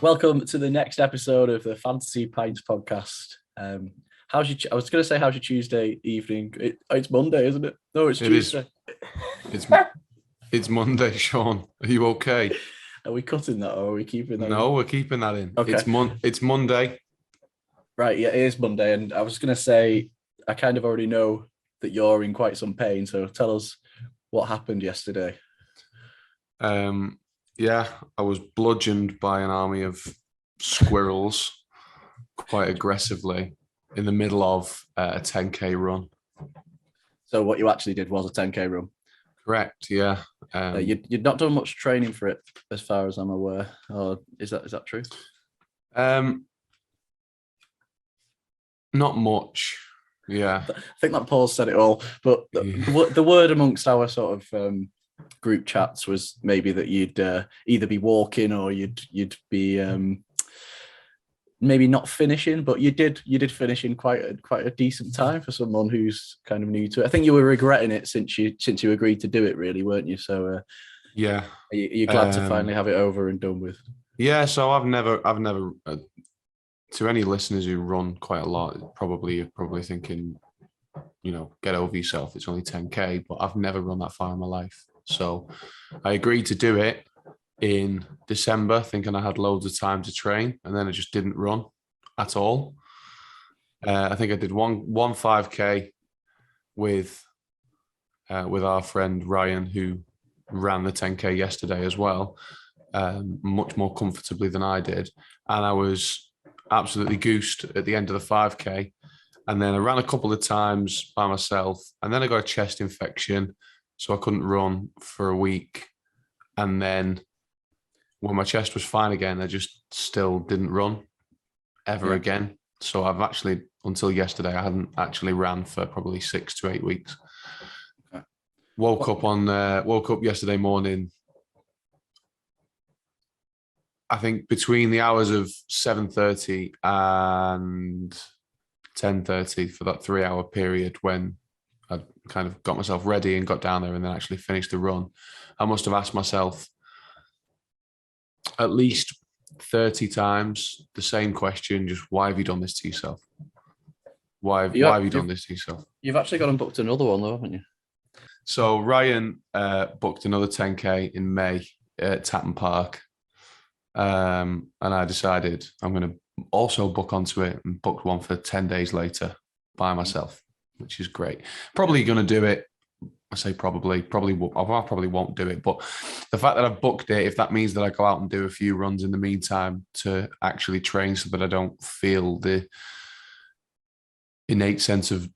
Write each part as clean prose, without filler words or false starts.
Welcome to the next episode of the Fantasy Pints podcast. How's your? I was going to say how's your Tuesday evening? It's Monday, isn't it? No, it's Tuesday. It's Monday, Sean. Are you okay? Are we cutting that or are we keeping that? No, we're keeping that in. Okay. It's Monday. Right, yeah, it is Monday, and I was going to say I kind of already know that you're in quite some pain. So tell us what happened yesterday. Yeah, I was bludgeoned by an army of squirrels quite aggressively in the middle of a 10K run. So what you actually did was a 10K run? Correct, yeah. You'd not done much training for it, as far as I'm aware. Or is that true? Not much, yeah. I think that Paul said it all. But the word amongst our sort of group chats was maybe that you'd either be walking or you'd be maybe not finishing, but you did finish in quite a decent time for someone who's kind of new to it. I think you were regretting it since you agreed to do it, really, weren't you? So yeah, you're glad to finally have it over and done with. Yeah, so I've never to any listeners who run quite a lot, you're probably thinking, get over yourself, it's only 10K, but I've never run that far in my life. So I agreed to do it in December, thinking I had loads of time to train, and then I just didn't run at all. I think I did one 5K with our friend Ryan, who ran the 10K yesterday as well, much more comfortably than I did, and I was absolutely goosed at the end of the 5K. And then I ran a couple of times by myself, and then I got a chest infection, so I couldn't run for a week. And then when my chest was fine again, I just still didn't run ever again. So I've actually, until yesterday, I hadn't actually ran for probably 6 to 8 weeks. Okay. Woke up yesterday morning, I think between the hours of 7:30 and 10:30 for that 3-hour period when I kind of got myself ready and got down there and then actually finished the run, I must have asked myself at least 30 times the same question, just why have you done this to yourself? Why have you done this to yourself? You've actually gone and booked another one though, haven't you? So Ryan booked another 10K in May at Tatton Park. And I decided I'm going to also book onto it and booked one for 10 days later by myself, which is great. Probably going to do it. I say probably I probably won't do it, but the fact that I've booked it, if that means that I go out and do a few runs in the meantime to actually train so that I don't feel the innate sense of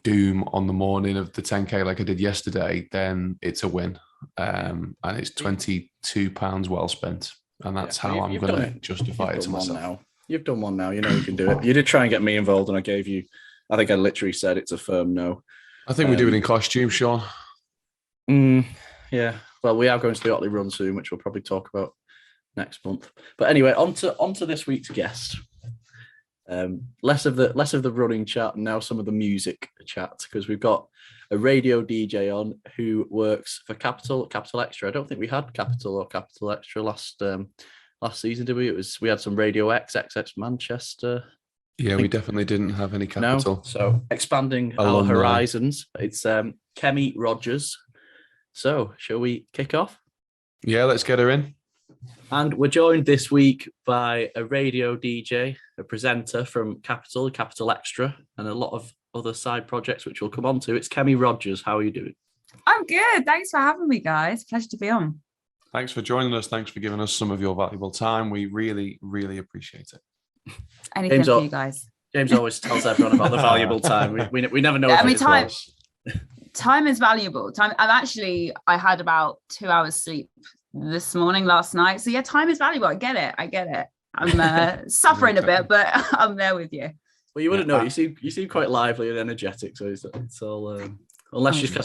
doom on the morning of the 10K like I did yesterday, then it's a win. And it's £22 well spent. And that's how I'm going to justify it to myself. You've done one now. You know you can do it. You did try and get me involved, and I think I literally said it's a firm no. I think we do it in costume, Sean. Yeah. Well, we are going to the Otley Run soon, which we'll probably talk about next month. But anyway, on to this week's guest. Less of the running chat and now some of the music chat, because we've got a radio DJ on who works for Capital Xtra. I don't think we had Capital or Capital Xtra last season, did we? We had some Radio X, XX Manchester. Yeah, we definitely didn't have any Capital. No, so expanding our horizons. It's Kemi Rodgers. So shall we kick off? Yeah, let's get her in. And we're joined this week by a radio DJ, a presenter from Capital Xtra, and a lot of other side projects, which we'll come on to. It's Kemi Rodgers. How are you doing? I'm good. Thanks for having me, guys. Pleasure to be on. Thanks for joining us. Thanks for giving us some of your valuable time. We really, really appreciate it. Anything for you guys. James always tells everyone about the valuable time. We never know. Time is valuable. I had about 2 hours sleep last night. So yeah, time is valuable. I get it. I'm suffering a bit, but I'm there with you. Well, you wouldn't know. You seem quite lively and energetic, so it's all. Unless if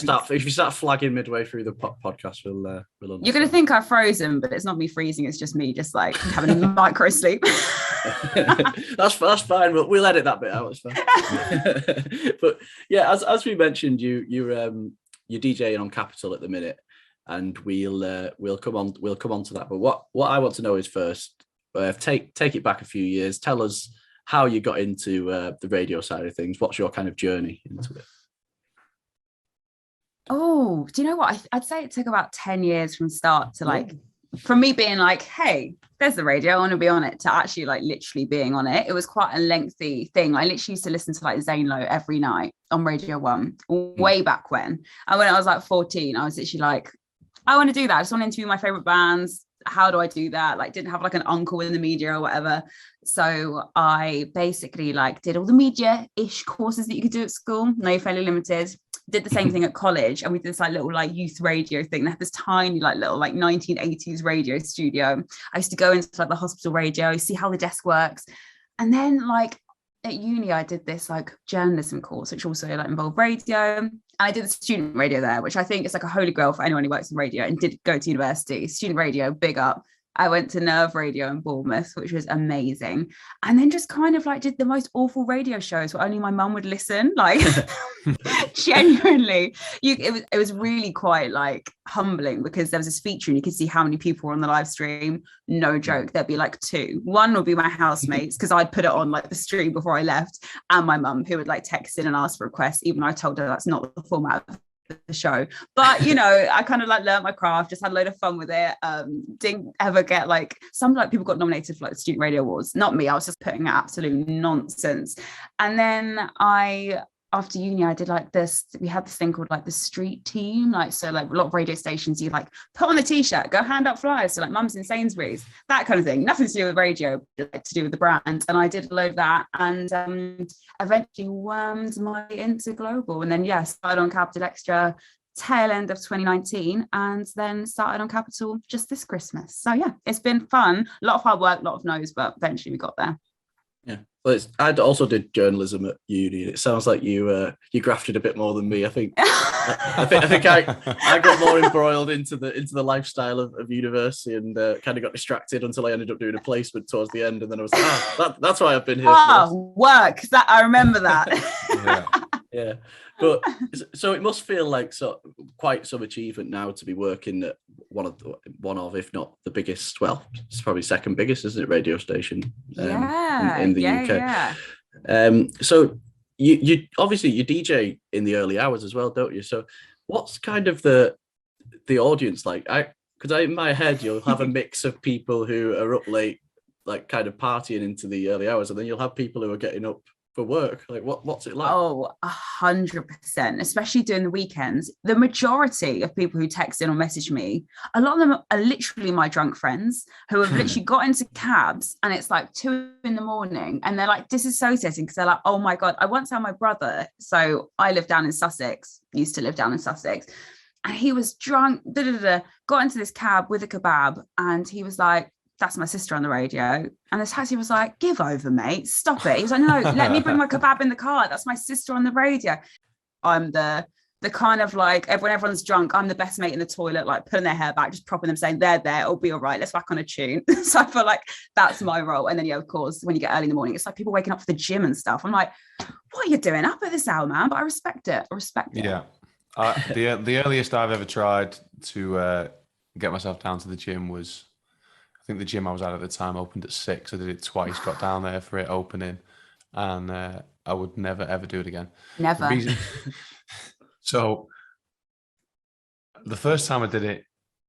you start flagging midway through the podcast, we'll understand. You're going to think I've frozen, but it's not me freezing. It's just me just like having a micro sleep. That's fine. But we'll edit that bit out. It's fine. But yeah, as we mentioned, you're DJing on Capital at the minute, and we'll come on to that. But what I want to know is first, take it back a few years. Tell us how you got into the radio side of things. What's your kind of journey into it? Oh, do you know what? I'd say it took about 10 years from start to like, from me being like, hey, there's the radio, I want to be on it, to actually like literally being on it. It was quite a lengthy thing. I literally used to listen to like Zane Lowe every night on Radio 1 way back when. And when I was like 14, I was literally like, I want to do that. I just want to interview my favorite bands. How do I do that? Like, didn't have like an uncle in the media or whatever. So I basically like did all the media-ish courses that you could do at school. No, you're fairly limited. Did the same thing at college, and we did this like little like youth radio thing. They had this tiny like little like 1980s radio studio. I used to go into like the hospital radio, see how the desk works. And then like at uni, I did this like journalism course, which also like involved radio. And I did the student radio there, which I think is like a holy grail for anyone who works in radio and did go to university. Student radio, big up. I went to Nerve Radio in Bournemouth, which was amazing. And then just kind of like did the most awful radio shows where only my mum would listen. Like genuinely, it was really quite like humbling, because there was this feature and you could see how many people were on the live stream. No joke, there'd be like two. One would be my housemates, because I'd put it on like the stream before I left, and my mum, who would like text in and ask for requests, even though I told her that's not the format of the show. But you know, I kind of like learned my craft, just had a load of fun with it. Didn't ever get like, some like people got nominated for like the Student Radio Awards, not me. I was just putting out absolute nonsense. And then after uni, I did like this, we had this thing called like the street team, like, so like a lot of radio stations, you like put on the t-shirt, go hand up flyers, so like Mums in Sainsbury's, that kind of thing, nothing to do with radio, like to do with the brand. And I did a load of that, and eventually wormed my way into global, and then started on Capital Xtra tail end of 2019, and then started on Capital just this Christmas. So yeah, it's been fun, a lot of hard work, a lot of no's, but eventually we got there. Yeah, well, I also did journalism at uni. It sounds like you grafted a bit more than me. I think I got more embroiled into the lifestyle of university, and kind of got distracted until I ended up doing a placement towards the end, and then I was like, that's why I've been here. Work, that I remember that. Yeah. But so it must feel like quite some achievement now to be working at one of, if not the biggest, well, it's probably second biggest, isn't it, radio station in the UK. Yeah. So you obviously you DJ in the early hours as well, don't you? So what's kind of the audience like? Because in my head you'll have a mix of people who are up late, like kind of partying into the early hours, and then you'll have people who are getting up for work. Like what's it like? 100%, especially during the weekends. The majority of people who text in or message me, a lot of them are literally my drunk friends who have literally got into cabs, and it's like 2 a.m, and they're like disassociating because they're like, oh my god. I once had my brother, so I live down in Sussex, used to live down in Sussex, and he was drunk, got into this cab with a kebab, and he was like, that's my sister on the radio. And the taxi was like, give over, mate, stop it. He was like, no, let me bring my kebab in the car, that's my sister on the radio. I'm the kind of like, when everyone's drunk, I'm the best mate in the toilet, like putting their hair back, just propping them, saying there, it'll be all right, let's whack on a tune. So I feel like that's my role. And then of course, when you get early in the morning, it's like people waking up for the gym and stuff. I'm like, what are you doing up at this hour, man? But I respect it. Yeah. The earliest I've ever tried to get myself down to the gym was, I think the gym I was at the time opened at 6. I did it twice, got down there for it opening, and I would never, ever do it again. Never. So the first time I did it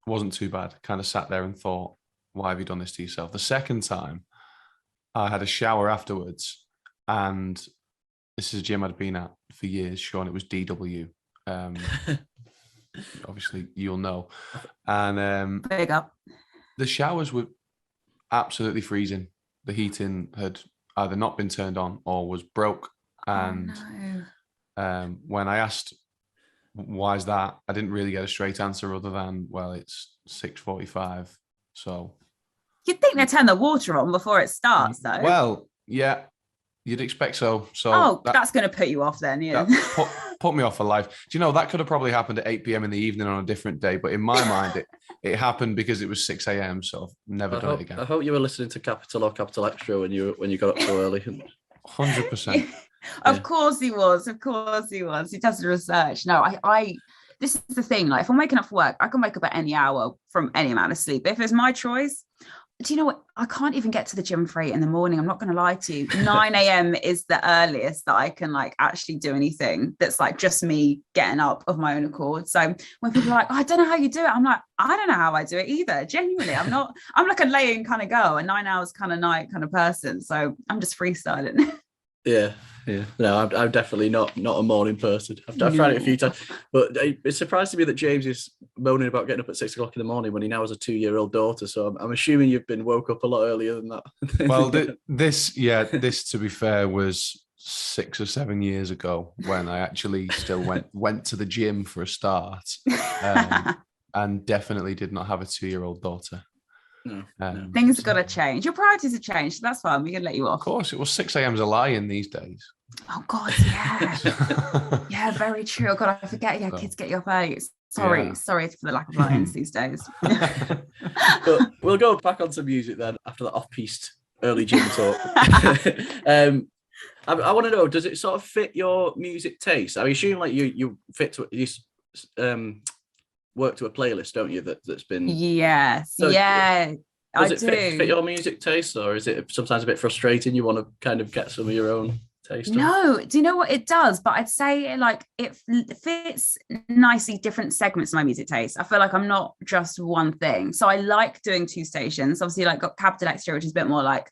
wasn't too bad. Kind of sat there and thought, why have you done this to yourself? The second time, I had a shower afterwards, and this is a gym I'd been at for years, Sean. It was DW. Obviously, you'll know. And big up. The showers were absolutely freezing. The heating had either not been turned on or was broke. And when I asked, why is that? I didn't really get a straight answer other than, well, it's 6:45. So you'd think they turn the water on before it starts, though. Well, yeah, you'd expect so. So that's going to put you off then, yeah. Put me off for life. Do you know, that could have probably happened at 8 p.m. in the evening on a different day, but in my mind, it happened because it was 6 a.m. So I've never done it again. I hope you were listening to Capital or Capital Xtra when you got up so early. 100%. Of course he was. He does the research. No, I this is the thing. Like, if I'm waking up for work, I can wake up at any hour from any amount of sleep. If it's my choice, do you know what? I can't even get to the gym for 8 in the morning. I'm not going to lie to you. 9 a.m. is the earliest that I can like actually do anything that's like just me getting up of my own accord. So when people are like, oh, I don't know how you do it, I'm like, I don't know how I do it either. Genuinely, I'm like a laying kind of girl, a 9 hours kind of night kind of person. So I'm just freestyling. Yeah. No, I'm definitely not a morning person. I've tried it a few times, but it's surprising me that James is moaning about getting up at 6 o'clock in the morning when he now has a 2-year-old daughter. So I'm assuming you've been woke up a lot earlier than that. Well, this to be fair was 6 or 7 years ago when I actually still went to the gym for a start, and definitely did not have a 2-year-old daughter. No. Things have got to change. Your priorities have changed. That's fine. We can let you off. Of course, it was 6 a.m. is a lie-in these days. Oh God, yeah. Yeah, very true. Oh God, I forget. Yeah, kids get you up early. Sorry for the lack of lie-ins these days. But we'll go back onto music then after that off-piste early gym talk. I want to know, does it sort of fit your music taste? I assume like you fit to you work to a playlist, don't you? That's been yes, so, yeah. Does it fit your music taste, or is it sometimes a bit frustrating? You want to kind of get some of your own taste? No, do you know what it does? But I'd say like it fits nicely different segments of my music taste. I feel like I'm not just one thing. So I like doing 2 stations. Obviously, like got Capital Xtra, which is a bit more like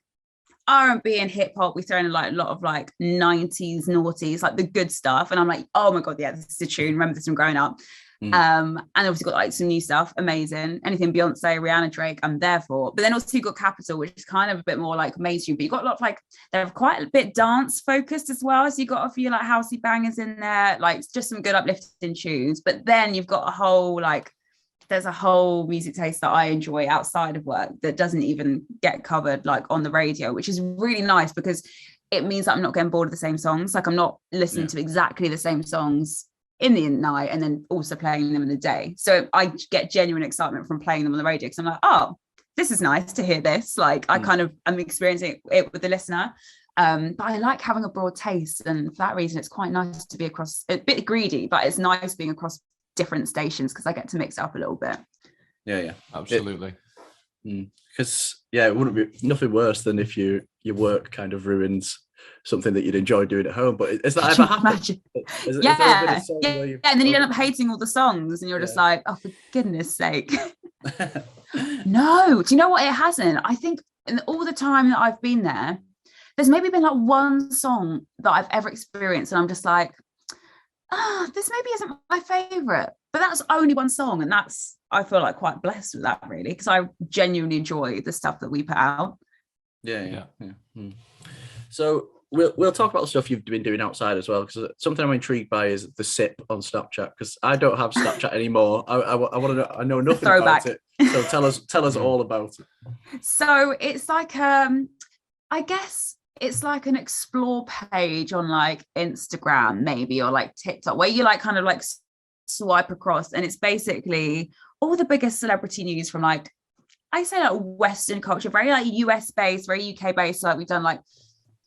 R&B and hip hop. We throw in like a lot of like 90s noughties, like the good stuff. And I'm like, oh my God, yeah, this is a tune. Remember this from growing up. And obviously got like some new stuff, amazing. Anything Beyonce, Rihanna, Drake, I'm there for. But then also you've got Capital, which is kind of a bit more like mainstream. But you've got a lot of like, they're quite a bit dance focused as well. So you've got a few like housey bangers in there, like just some good uplifting tunes. But then you've got a whole like, there's a whole music taste that I enjoy outside of work that doesn't even get covered like on the radio, which is really nice because it means that I'm not getting bored of the same songs. Like I'm not listening to exactly the same songs in the night and then also playing them in the day. So I get genuine excitement from playing them on the radio because I'm like, oh, this is nice to hear this. Like I kind of I'm experiencing it with the listener. But I like having a broad taste, and for that reason it's quite nice to be across, a bit greedy, but it's nice being across different stations because I get to mix it up a little bit. Yeah, absolutely. Because it wouldn't be nothing worse than if your work kind of ruins something that you'd enjoy doing at home. But is that ever happened? And then you end up hating all the songs and you're just like, oh, for goodness sake. No, do you know what? It hasn't. I think in all the time that I've been there, there's maybe been like one song that I've ever experienced and I'm just like, this maybe isn't my favorite, but that's only one song, and that's, I feel like quite blessed with that really, because I genuinely enjoy the stuff that we put out. Yeah. So we'll talk about the stuff you've been doing outside as well, because something I'm intrigued by is the sip on Snapchat, because I don't have Snapchat anymore. I want to know, I know nothing about it, so tell us all about it. So it's like I guess it's like an explore page on like Instagram maybe, or like TikTok, where you like kind of like swipe across, and it's basically all the biggest celebrity news from like, I say like Western culture, very like US based, very UK based. So like we've done like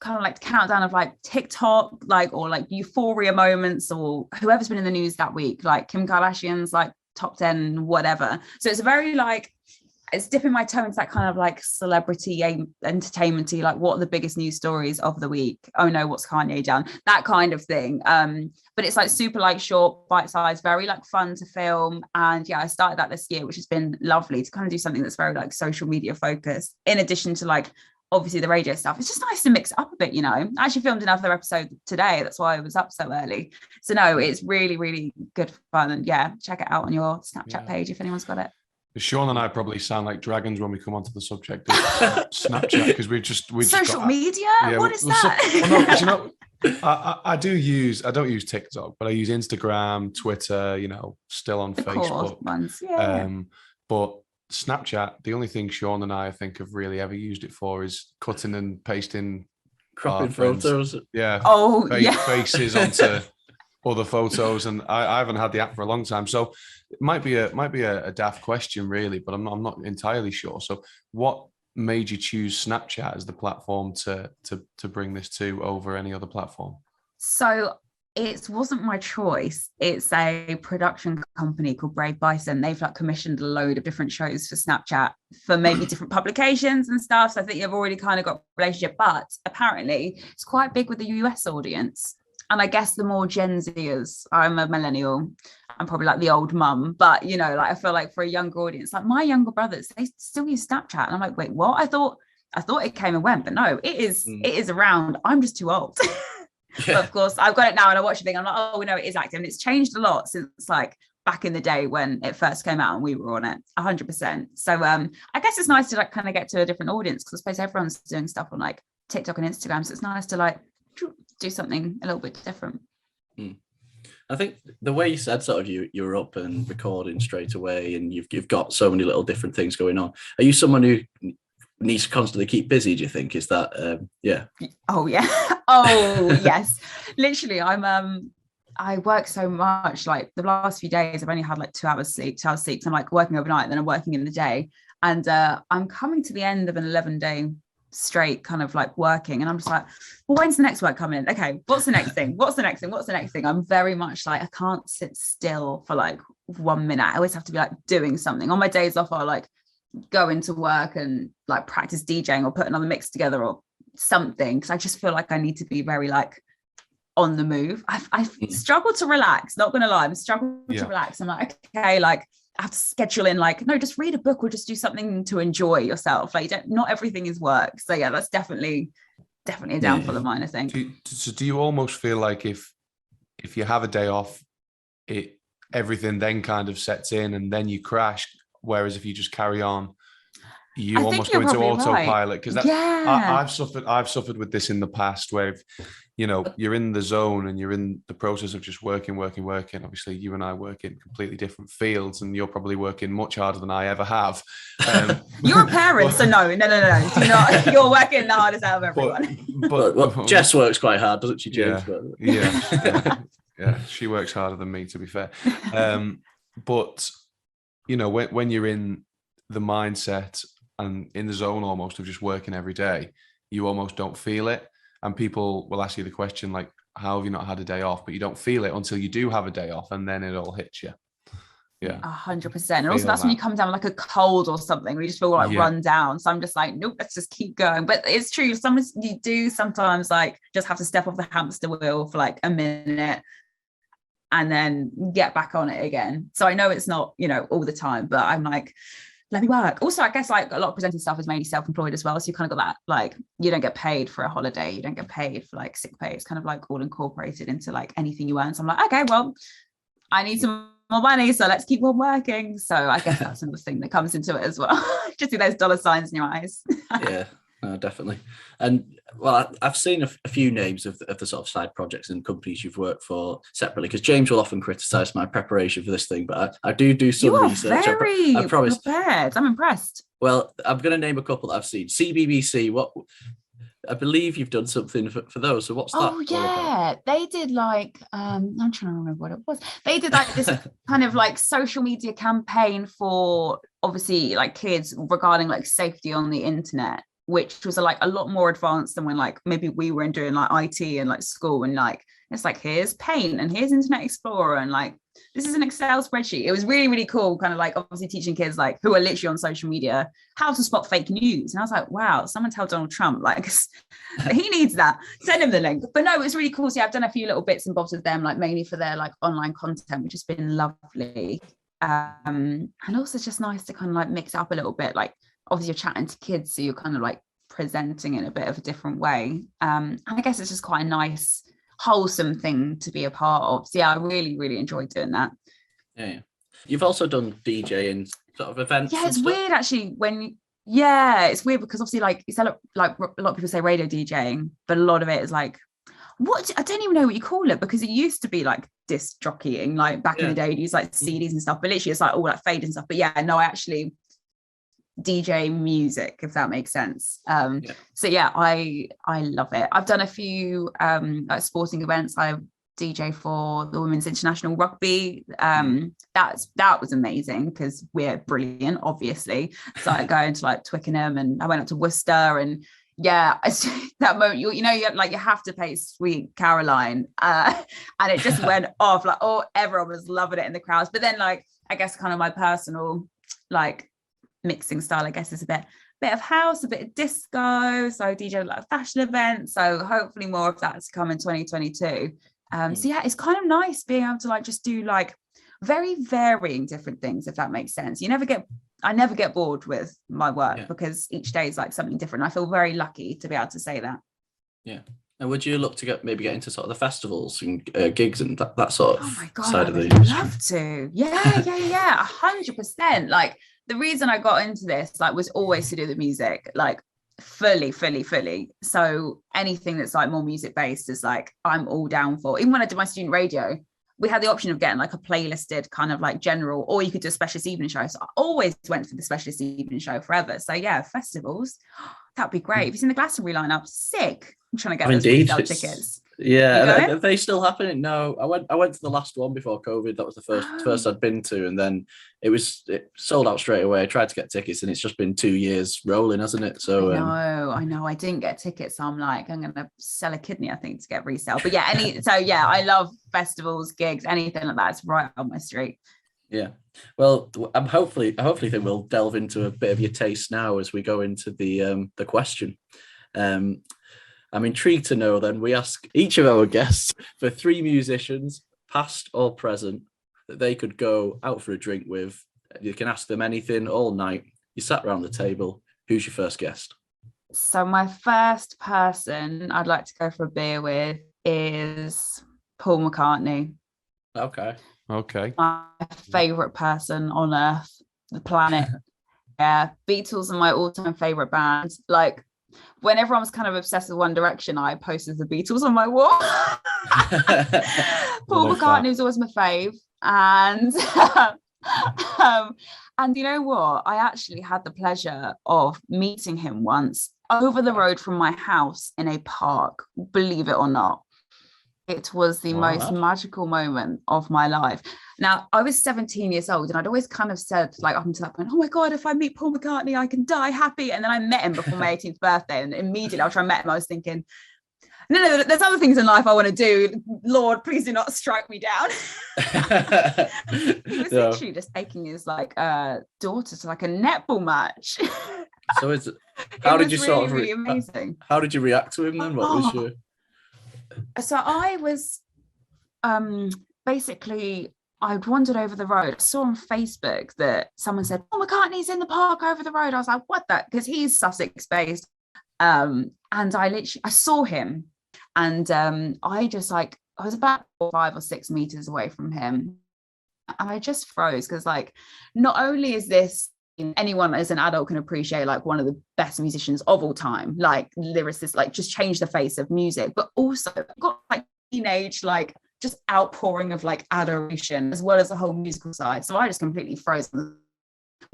kind of like the countdown of like TikTok, like, or like euphoria moments, or whoever's been in the news that week, like Kim Kardashian's like top 10 whatever. So it's a very like, it's dipping my toe into that kind of like celebrity entertainment-y, like what are the biggest news stories of the week? Oh no, what's Kanye done? That kind of thing. But it's like super like short, bite-sized, very like fun to film. And yeah, I started that this year, which has been lovely to kind of do something that's very like social media focused, in addition to like obviously the radio stuff. It's just nice to mix it up a bit, you know. I actually filmed another episode today, that's why I was up so early. So no, it's really, really good fun. And yeah, check it out on your Snapchat page if anyone's got it. Sean and I probably sound like dragons when we come onto the subject of Snapchat, because we just social media. Yeah, what is that? You know, I don't use TikTok, but I use Instagram, Twitter. You know, still on Facebook. Ones, yeah. But Snapchat, the only thing Sean and I think have really ever used it for is cutting and pasting, cropping photos. Yeah. Faces onto other photos, and I haven't had the app for a long time, so it might be a daft question really, but I'm not entirely sure. So what made you choose Snapchat as the platform to bring this to over any other platform? So it wasn't my choice. It's a production company called Brave Bison. They've like commissioned a load of different shows for Snapchat for maybe different publications and stuff. So I think you've already kind of got a relationship, but apparently it's quite big with the US audience. And I guess the more Gen Zers, I'm a millennial, I'm probably like the old mum, but you know, like I feel like for a younger audience, like my younger brothers, they still use Snapchat. And I'm like, wait, what? I thought it came and went, but no, it is around. I'm just too old. But of course, I've got it now and I watch the thing. I'm like, oh, no, it is active. And it's changed a lot since like back in the day when it first came out and we were on it 100%. So I guess it's nice to like kind of get to a different audience because I suppose everyone's doing stuff on like TikTok and Instagram. So it's nice to like do something a little bit different. I think the way you said sort of you're up and recording straight away and you've got so many little different things going on. Are you someone who needs to constantly keep busy, do you think? Is that Oh yeah. Oh yes. Literally, I work so much. Like the last few days I've only had like 2 hours sleep. So I'm like working overnight and then I'm working in the day, and I'm coming to the end of an 11-day straight kind of like working, and I'm just like, well, when's the next work coming in? Okay, what's the next thing? I'm very much like, I can't sit still for like 1 minute. I always have to be like doing something. On my days off, I like go into work and like practice DJing or put another mix together or something, because I just feel like I need to be very like on the move. I've struggled to relax, not gonna lie. I'm struggling to relax. I'm like, okay, like I have to schedule in like, no, just read a book or just do something to enjoy yourself. Like not everything is work. So yeah, that's definitely a downfall of mine, I think. Do you almost feel like if you have a day off, everything then kind of sets in and then you crash? Whereas if you just carry on, you almost go into autopilot. Because I've suffered with this in the past, where if, you know, you're in the zone and you're in the process of just working. Obviously, you and I work in completely different fields, and you're probably working much harder than I ever have. You're a parent, so no. Do not. You're working the hardest out of everyone. But Jess works quite hard, doesn't she, James? Yeah, she works harder than me, to be fair. But you know, when you're in the mindset and in the zone almost of just working every day, you almost don't feel it. And people will ask you the question like, how have you not had a day off? But you don't feel it until you do have a day off, and then it all hits you. Yeah, 100%. And also that's when you come down with like a cold or something, where you just feel like run down. So I'm just like, nope, let's just keep going. But it's true, sometimes you do like just have to step off the hamster wheel for like a minute and then get back on it again. So I know it's not, you know, all the time, but I'm like, let me work. Also, I guess like a lot of presenting stuff is mainly self-employed as well. So you kind of got that, like, you don't get paid for a holiday. You don't get paid for like sick pay. It's kind of like all incorporated into like anything you earn. So I'm like, okay, well, I need some more money, so let's keep on working. So I guess that's another thing that comes into it as well. Just see those dollar signs in your eyes. Yeah, definitely. And well, I've seen a few names of the sort of side projects and companies you've worked for separately, because James will often criticize my preparation for this thing, but I do some research. Very I promise. Prepared. I'm impressed. Well, I'm going to name a couple that I've seen. CBBC, what I believe you've done something for those. So what's that? Oh yeah, they did like I'm trying to remember what it was. They did like this kind of like social media campaign for obviously like kids regarding like safety on the internet, which was like a lot more advanced than when like maybe we were doing like IT and like school, and like it's like here's Paint and here's Internet Explorer and like this is an Excel spreadsheet. It was really, really cool, kind of like obviously teaching kids like who are literally on social media how to spot fake news. And I was like, wow, someone tell Donald Trump, like he needs that. Send him the link. But no, it was really cool. So yeah, I've done a few little bits and bobs with them, like mainly for their like online content, which has been lovely. And also just nice to kind of like mix it up a little bit. Like obviously you're chatting to kids, so you're kind of like presenting in a bit of a different way. And I guess it's just quite a nice, wholesome thing to be a part of. So yeah, I really, really enjoyed doing that. Yeah. You've also done DJing sort of events. Yeah, it's weird actually it's weird because obviously like it's like a lot of people say radio DJing, but a lot of it is like I don't even know what you call it, because it used to be like disc jockeying, like back in the day, you use like CDs and stuff, but literally it's like all like fade and stuff. But yeah, no, I actually DJ music, if that makes sense. So yeah, I love it. I've done a few like sporting events. I DJ for the Women's International Rugby. That was amazing because we're brilliant, obviously. So I go into like Twickenham, and I went up to Worcester, and yeah, that moment, you know, you like, you have to play Sweet Caroline, and it just went off, like, oh, everyone was loving it in the crowds. But then, like, I guess kind of my personal, like, mixing style, I guess, is a bit of house, a bit of disco. So I DJ like a fashion event. So hopefully more of that to come in 2022. So yeah, it's kind of nice being able to like just do like very varying different things, if that makes sense. I never get bored with my work because each day is like something different. I feel very lucky to be able to say that. Yeah. And would you look to get into sort of the festivals and gigs and that sort of side of the industry? I'd love to. Yeah, 100%. Like, the reason I got into this like was always to do with music, like fully. So anything that's like more music based is like I'm all down for. Even when I did my student radio, we had the option of getting like a playlisted kind of like general, or you could do a specialist evening show. So I always went for the specialist evening show forever. So yeah, festivals, that'd be great. Have you seen the Glastonbury lineup? Sick. I'm trying to get those resale tickets. Yeah, are they still happening? No, I went to the last one before COVID. That was the first I'd been to, and then it sold out straight away. I tried to get tickets, and it's just been 2 years rolling, hasn't it? So I know. I didn't get tickets. So I'm like, I'm gonna sell a kidney, I think, to get resale. But yeah, I love festivals, gigs, anything like that. It's right on my street. Yeah. Well, I'm hopefully think we'll delve into a bit of your taste now as we go into the question. I'm intrigued to know then, we ask each of our guests for 3 musicians, past or present, that they could go out for a drink with. You can ask them anything all night. You sat around the table. Who's your first guest? So my first person I'd like to go for a beer with is Paul McCartney. Okay. My favourite person on earth, the planet. Yeah, Beatles are my all-time favourite band. Like, when everyone was kind of obsessed with One Direction, I posted the Beatles on my wall. Paul McCartney was always my fave. And and you know what? I actually had the pleasure of meeting him once over the road from my house in a park, believe it or not. It was the most magical moment of my life. Now, I was 17 years old, and I'd always kind of said, like, up until that point, oh my God, if I meet Paul McCartney, I can die happy. And then I met him before my 18th birthday. And immediately after I met him, I was thinking, no, there's other things in life I want to do. Lord, please do not strike me down. He was literally just taking his like daughter to like a netball match. So how did you really amazing. How did you react to him then? What was your... So I was basically, I'd wandered over the road. I saw on Facebook that someone said, oh, McCartney's in the park over the road. I was like, what the? Because he's Sussex based. And I saw him, and I was about 5 or 6 meters away from him. And I just froze because, like, not only is this, anyone as an adult can appreciate like one of the best musicians of all time, like lyricists, like just change the face of music, but also got like teenage, like just outpouring of like adoration as well as the whole musical side. So I just completely froze.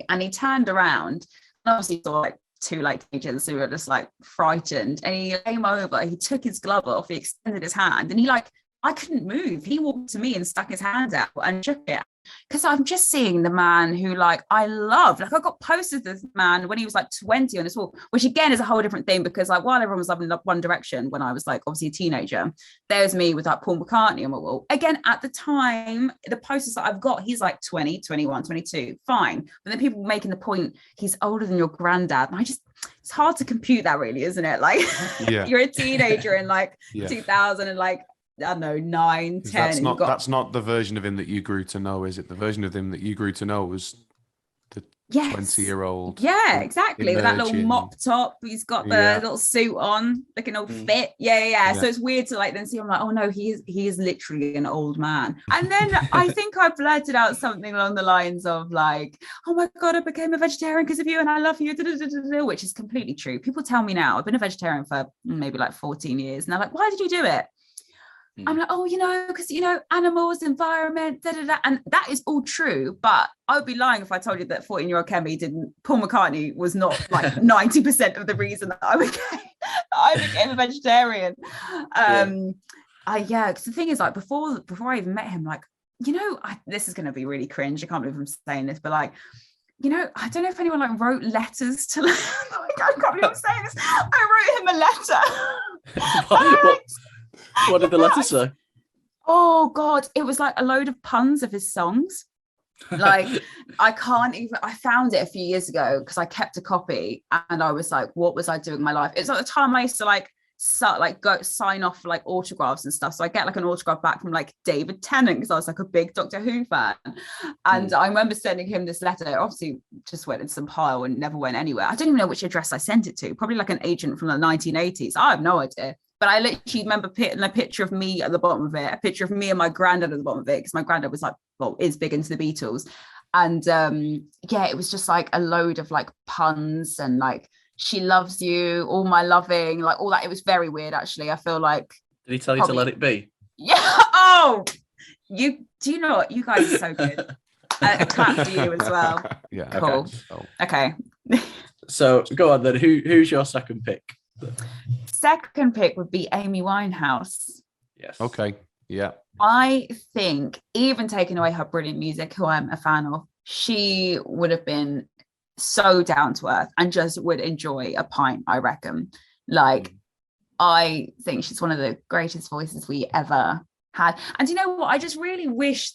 And he turned around and obviously saw like 2 like teenagers who were just like frightened, and he came over, he took his glove off, he extended his hand, and he like, I couldn't move. He walked to me and stuck his hand out and shook it. Because I'm just seeing the man who like I love. Like, I got posters of this man when he was like 20 on his wall, which again is a whole different thing, because like while everyone was loving One Direction when I was like obviously a teenager, there's me with like Paul McCartney on my wall. Again, at the time, the posters that I've got, he's like 20, 21, 22, fine. But then people making the point he's older than your granddad. And it's hard to compute that, really, isn't it? Like, you're a teenager in like 2000 and like, I don't know, 9, 10. That's not the version of him that you grew to know, is it? The version of him that you grew to know was the 20-year-old. Yeah, exactly. With that little mop top. He's got the little suit on, looking all fit. Yeah. So it's weird to like then see him like, oh no, he is literally an old man. And then I think I blurted out something along the lines of like, oh my God, I became a vegetarian because of you and I love you, which is completely true. People tell me now, I've been a vegetarian for maybe like 14 years. And they're like, why did you do it? I'm like, oh, because, animals, environment, and that is all true. But I would be lying if I told you that 14-year-old Kemi Paul McCartney was not like 90% of the reason that I became a vegetarian. Because the thing is, like, before I even met him, like, this is going to be really cringe. I can't believe I'm saying this, but like, you know, I don't know if anyone like wrote letters to I can't believe I'm saying this. I wrote him a letter. What did the letter say? Oh God, it was like a load of puns of his songs. Like I found it a few years ago because I kept a copy and I was like, what was I doing in my life? It's at the time I used to go sign off for like autographs and stuff. So I get like an autograph back from like David Tennant because I was like a big Doctor Who fan. And I remember sending him this letter. It obviously just went in some pile and never went anywhere. I don't even know which address I sent it to. Probably like an agent from the 1980s. I have no idea. But I literally remember putting a picture of me at the bottom of it, a picture of me and my granddad at the bottom of it, because my granddad was like, well, is big into the Beatles. And it was just like a load of like puns and like, she loves you, all my loving, like all that. It was very weird, actually. I feel like. Did he tell you to let it be? Yeah. Oh, do you know what? You guys are so good. Clap for you as well. Yeah. Cool. Okay. So go on then. Who's your second pick? Second pick would be Amy Winehouse. Yes. Okay. Yeah. I think even taking away her brilliant music, who I'm a fan of, she would have been so down to earth and just would enjoy a pint, I reckon. Like, I think she's one of the greatest voices we ever had. And you know what? I just really wish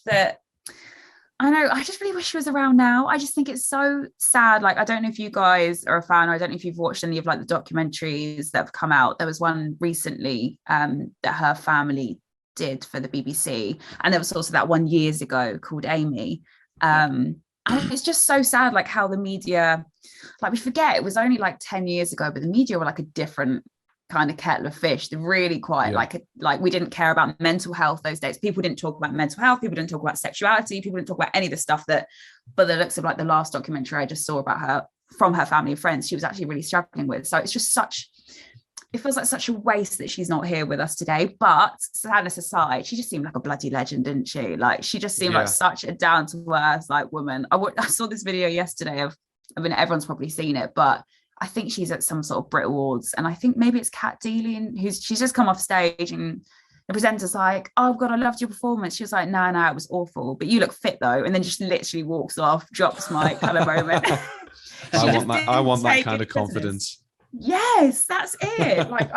she was around now. I just think it's so sad. Like, I don't know if you guys are a fan, or I don't know if you've watched any of like the documentaries that have come out. There was one recently that her family did for the BBC. And there was also that one years ago called Amy. And it's just so sad, like how the media, like we forget it was only like 10 years ago, but the media were like a different kind of kettle of fish. They're really quite like we didn't care about mental health those days. People didn't talk about mental health. People didn't talk about sexuality. People didn't talk about any of the stuff that, by the looks of like the last documentary I just saw about her from her family and friends, she was actually really struggling with. So it's just it feels like such a waste that she's not here with us today. But sadness aside, she just seemed like a bloody legend, didn't she? Like, she just seemed like such a down to earth like woman. I saw this video yesterday everyone's probably seen it, but I think she's at some sort of Brit Awards, and I think maybe it's Kat Deely, she's just come off stage, and the presenter's like, "Oh God, I loved your performance." She was like, "No, it was awful, but you look fit though," and then just literally walks off, drops mic kind of moment. I want that kind of confidence. Yes, that's it. Like,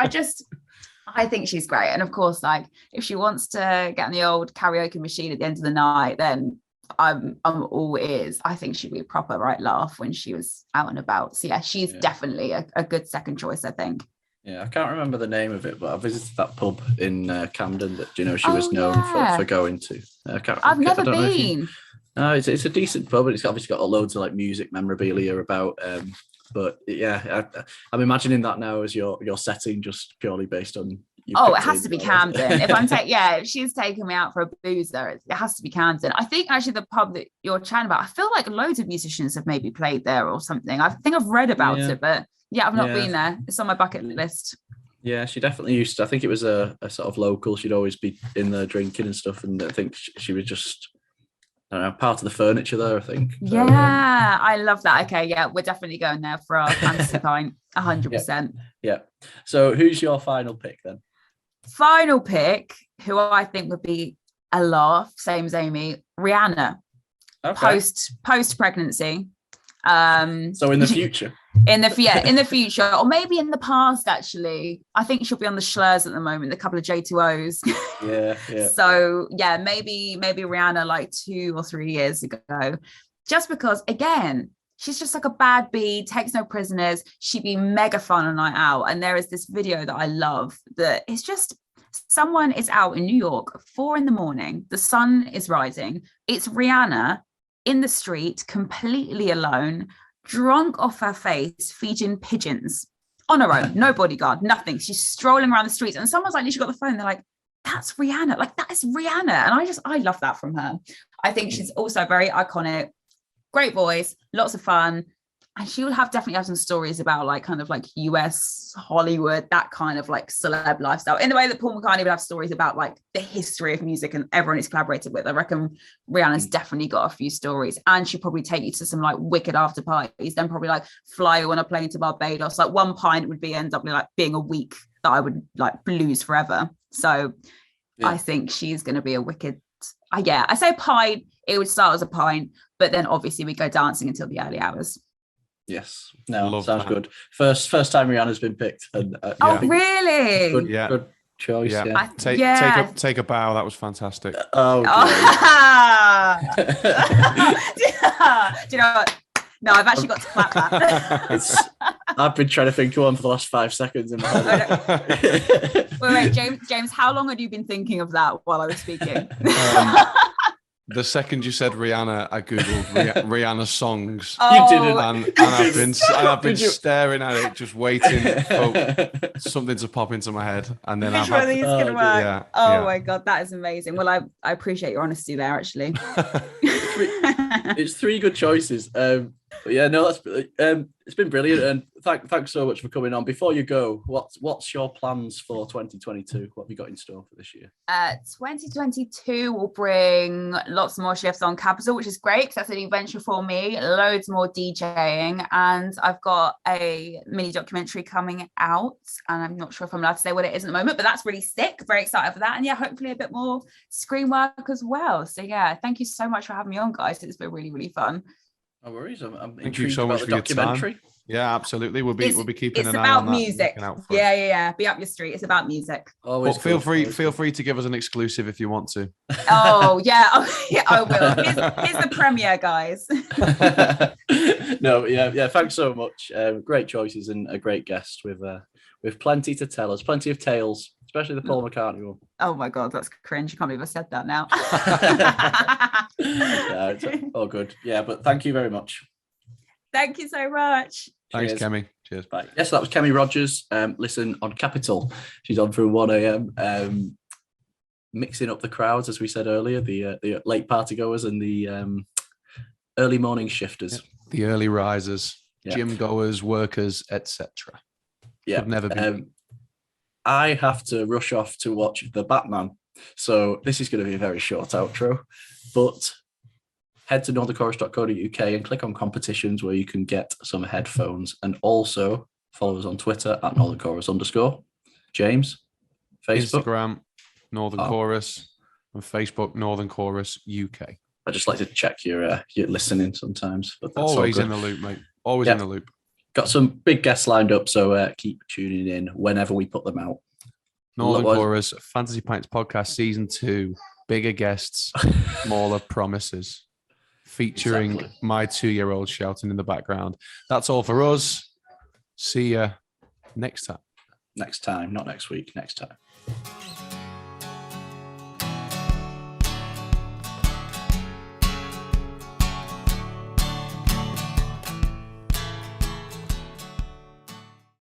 I think she's great. And of course, like, if she wants to get on the old karaoke machine at the end of the night, then I'm all ears. I think she'd be a proper right laugh when she was out and about. So yeah, she's definitely a good second choice, I think. Yeah, I can't remember the name of it, but I visited that pub in Camden that she was known for going to. I've never been. No, it's a decent pub, and it's obviously got loads of like music memorabilia about. But yeah, I'm imagining that now as your setting, just purely based on. It has to be Camden. If she's taking me out for a boozer, it has to be Camden. I think actually the pub that you're chatting about, I feel like loads of musicians have maybe played there or something. I think I've read about it, but I've not been there. It's on my bucket list. Yeah, she definitely used to. I think it was a sort of local. She'd always be in there drinking and stuff, and I think she was just, I don't know, part of the furniture there, I think. So, I love that. Okay, yeah, we're definitely going there for our fantasy pint, 100%. Yeah. So who's your final pick then? Final pick, who I think would be a laugh, same as Amy, Rihanna. Okay. Post pregnancy. So in the future. in the future, or maybe in the past, actually. I think she'll be on the Schlurs at the moment, a couple of J2Os. Yeah. So maybe Rihanna like 2 or 3 years ago, just because, again, she's just like a bad bee, takes no prisoners. She'd be mega fun on a night out. And there is this video that I love that is just, someone is out in New York, 4 a.m. The sun is rising. It's Rihanna in the street, completely alone, drunk off her face, feeding pigeons on her own, no bodyguard, nothing. She's strolling around the streets, and someone's like, literally got the phone. They're like, "That's Rihanna! Like, that is Rihanna!" And I love that from her. I think she's also very iconic, great voice, lots of fun, and she will definitely have some stories about like kind of like US Hollywood, that kind of like celeb lifestyle, in the way that Paul McCartney would have stories about like the history of music and everyone he's collaborated with. I reckon Rihanna's definitely got a few stories, and she'll probably take you to some like wicked after parties, then probably like fly you on a plane to Barbados. Like, one pint would end up like being a week that I would like lose forever. So I think she's going to be a wicked I say pint, it would start as a pint, but then obviously we go dancing until the early hours. Yes. No, Love sounds that. good. First time Rihanna's been picked. And, Oh, I think really? Good, Yeah. good choice. Yeah. Yeah. Take a bow. That was fantastic. Oh, Do you know what? No, I've actually got to clap that. I've been trying to think of one for the last 5 seconds. In my head. Wait, James, how long had you been thinking of that while I was speaking? The second you said Rihanna, I googled Rihanna songs. You didn't. And I've been staring at it, just waiting for something to pop into my head. And then Which one of these can work? Yeah, oh my God, that is amazing. Well, I appreciate your honesty there, actually. It's 3 good choices. But yeah, no, that's it's been brilliant, and thanks so much for coming on. Before you go, what's your plans for 2022? What have you got in store for this year? 2022 will bring lots more shifts on Capital, which is great because that's a new venture for me. Loads more DJing, and I've got a mini documentary coming out, and I'm not sure if I'm allowed to say what it is at the moment, but that's really sick. Very excited for that, and yeah, hopefully a bit more screen work as well. So yeah, thank you so much for having me on, guys. It's been really, really fun. No worries. I'm Thank you so about much the for your documentary. time. Yeah, absolutely. We'll be keeping an eye about on that. Music. Yeah. Be up your street. It's about music. Always But feel good. free to give us an exclusive if you want to. Oh yeah, I will. Here's the premiere, guys. No, yeah. Thanks so much. Great choices and a great guest with plenty to tell us, plenty of tales, especially the Paul McCartney one. Oh my God, that's cringe. I can't believe I said that now. Yeah, it's all good. Yeah, but thank you very much. Thank you so much. Thanks, Cheers. Kemi. Cheers. Bye. Yes, that was Kemi Rodgers. Listen on Capital. She's on through 1 a.m. Mixing up the crowds, as we said earlier, the late party goers and the early morning shifters. The early risers, Yeah. gym goers, workers, etc. Yeah. Could never be. I have to rush off to watch The Batman. So this is going to be a very short outro, but head to northernchorus.co.uk and click on competitions where you can get some headphones, and also follow us on Twitter at northernchorus_. James, Facebook, Instagram, Northern Chorus, and Facebook, Northern Chorus UK. I just like to check you're listening sometimes, but that's Always all in good. the loop, mate. Always in the loop. Got some big guests lined up, so keep tuning in whenever we put them out. Northern Chorus, Fantasy Pints Podcast Season 2, bigger guests, smaller promises, featuring my 2-year-old shouting in the background. That's all for us. See ya next time. Next time, not next week, next time.